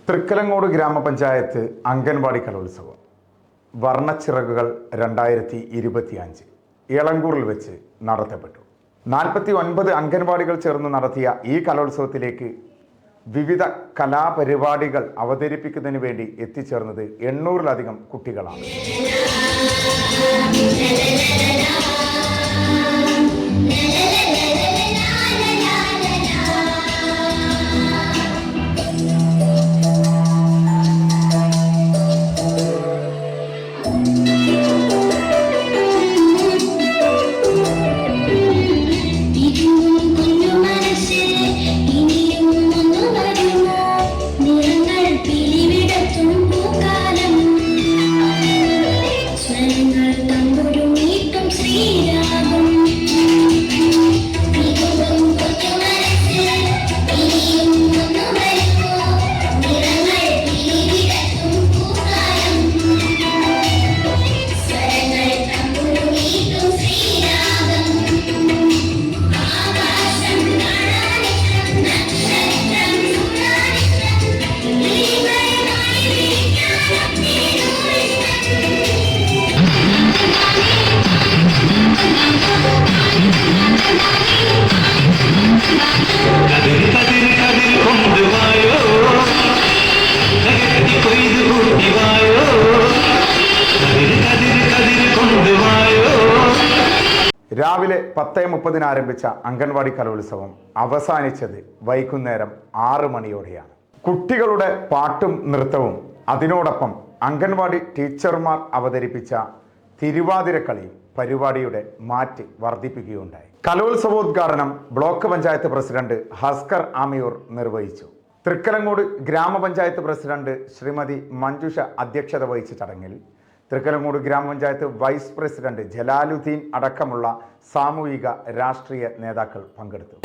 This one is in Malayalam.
തൃക്കലങ്ങോട് ഗ്രാമപഞ്ചായത്ത് അംഗൻവാടി കലോത്സവം വർണ്ണച്ചിറകുകൾ 2025 ഇളങ്കൂറിൽ വെച്ച് നടത്തപ്പെട്ടു. 49 അംഗൻവാടികൾ ചേർന്ന് നടത്തിയ ഈ കലോത്സവത്തിലേക്ക് വിവിധ കലാപരിപാടികൾ അവതരിപ്പിക്കുന്നതിന് വേണ്ടി എത്തിച്ചേർന്നത് 800-ലധികം കുട്ടികളാണ്. രാവിലെ 10:30 ആരംഭിച്ച അംഗൻവാടി കലോത്സവം അവസാനിച്ചത് വൈകുന്നേരം 6 മണിയോടെയാണ്. കുട്ടികളുടെ പാട്ടും നൃത്തവും അതിനോടൊപ്പം അംഗൻവാടി ടീച്ചർമാർ അവതരിപ്പിച്ച തിരുവാതിരക്കളി പരിപാടിയുടെ മാറ്റ് വർദ്ധിപ്പിക്കുകയുണ്ടായി. കലോത്സവോദ്ഘാടനം ബ്ലോക്ക് പഞ്ചായത്ത് പ്രസിഡന്റ് ഹസ്കർ ആമിയൂർ നിർവഹിച്ചു. തൃക്കലങ്ങോട് ഗ്രാമപഞ്ചായത്ത് പ്രസിഡന്റ് ശ്രീമതി മഞ്ജുഷ അധ്യക്ഷത വഹിച്ച ചടങ്ങിൽ തൃക്കലങ്ങോട് ഗ്രാമപഞ്ചായത്ത് വൈസ് പ്രസിഡന്റ് ജലാലുദ്ദീൻ അടക്കമുള്ള സാമൂഹിക രാഷ്ട്രീയ നേതാക്കൾ പങ്കെടുത്തു.